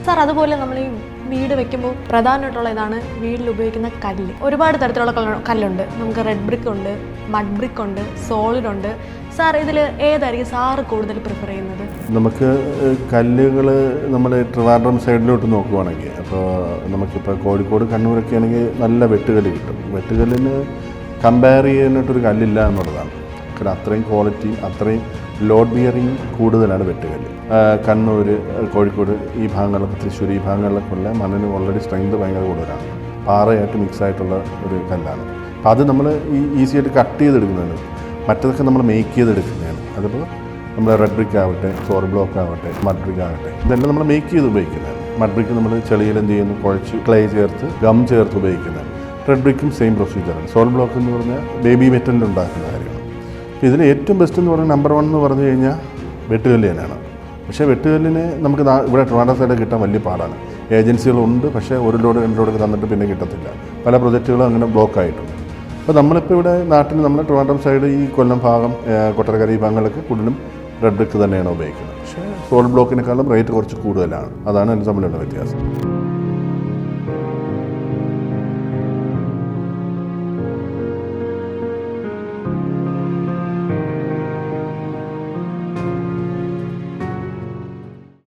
Sir അതുപോലെ നമ്മൾ ഈ വീട് വെക്കുമ്പോൾ പ്രധാനമായിട്ടുള്ള ഇതാണ് വീട്ടിൽ ഉപയോഗിക്കുന്ന കല്ല്. ഒരുപാട് തരത്തിലുള്ള കല്ലുണ്ട്. നമുക്ക് റെഡ് ബ്രിക്ക് ഉണ്ട്, മഡ് ബ്രിക്ക് ഉണ്ട്, സോളിഡ് ഉണ്ട്. സാർ ഇതിൽ ഏതായിരിക്കും സാറ് കൂടുതൽ പ്രിഫർ ചെയ്യുന്നത്? നമുക്ക് കല്ലുകൾ നമ്മൾ ട്രിവാൻഡ്രം സൈഡിലോട്ട് നോക്കുവാണെങ്കിൽ, അപ്പോൾ നമുക്കിപ്പോൾ കോഴിക്കോട് കണ്ണൂരൊക്കെ ആണെങ്കിൽ നല്ല വെട്ടുകല്ല് കിട്ടും. വെട്ടുകല്ലിന് കമ്പയർ ചെയ്യാനായിട്ടൊരു കല്ലില്ല എന്നുള്ളതാണ്. കാരണം അത്രയും ക്വാളിറ്റി, അത്രയും ലോഡ് ബിയറിങ് കൂടുതലാണ് വെട്ടുകല്ല്. കണ്ണൂർ, കോഴിക്കോട് ഈ ഭാഗങ്ങളിലൊക്കെ, തൃശ്ശൂർ ഈ ഭാഗങ്ങളിലൊക്കെ ഉള്ള മണ്ണിന് ഓൾറെഡി സ്ട്രെങ്ത് ഭയങ്കര കൂടുതലാണ്. പാറയായിട്ട് മിക്സ് ആയിട്ടുള്ള ഒരു കല്ലാണ്. അപ്പോൾ അത് നമ്മൾ ഈസി ആയിട്ട് കട്ട് ചെയ്തെടുക്കുന്നതാണ്. മറ്റതൊക്കെ നമ്മൾ മേക്ക് ചെയ്തെടുക്കുന്നതാണ്. അതിപ്പോൾ നമ്മൾ റെഡ് ബ്രിക്ക് ആവട്ടെ, സോർ ബ്ലോക്ക് ആവട്ടെ, മഡ് ബ്രിക്ക് ആവട്ടെ, ഇതെല്ലാം നമ്മൾ മേക്ക് ചെയ്ത് ഉപയോഗിക്കുന്നതാണ്. മഡ് ബ്രിക്ക് നമ്മൾ ചെളിയിൽ എന്ത് ചെയ്യുന്നു, കുഴച്ച് ക്ലേ ചേർത്ത് ഗം ചേർത്ത് ഉപയോഗിക്കുന്നതാണ്. റെഡ് ബ്രിക്കും സെയിം പ്രൊസീജിയറാണ്. സോൾ ബ്ലോക്ക് എന്ന് പറഞ്ഞാൽ ബേബി മെറ്റലിൽ ഉണ്ടാക്കുന്ന കാര്യമാണ്. ഇതിൽ ഏറ്റവും ബെസ്റ്റ് എന്ന് പറഞ്ഞാൽ നമ്പർ 1 എന്ന് പറഞ്ഞു കഴിഞ്ഞാൽ വെട്ടുകല്ല് തന്നെയാണ്. പക്ഷേ വെട്ടുകല്ലിന് നമുക്ക് ഇവിടെ ട്രിവാൻഡ്രം സൈഡിൽ കിട്ടാൻ വലിയ പാടാണ്. ഏജൻസികളുണ്ട്, പക്ഷേ ഒരു ലോഡ് 2 ലോഡൊക്കെ തന്നിട്ട് പിന്നെ കിട്ടത്തില്ല. പല പ്രൊജക്റ്റുകളും അങ്ങനെ ബ്ലോക്ക് ആയിട്ടുണ്ട്. അപ്പോൾ നമ്മളിപ്പോൾ ഇവിടെ നാട്ടിൽ നമ്മൾ ട്രിവാൻഡ്രം സൈഡ്, ഈ കൊല്ലം ഭാഗം, കൊട്ടാരക്കര ഈ ഭാഗങ്ങളൊക്കെ കൂടുതലും റെഡ് ബ്രിക്ക് തന്നെയാണ് ഉപയോഗിക്കുന്നത്. പക്ഷേ സോൾ ബ്ലോക്കിനേക്കാളും റേറ്റ് കുറച്ച് കൂടുതലാണ്. അതാണ് അതിന് തമ്മിലുള്ള വ്യത്യാസം.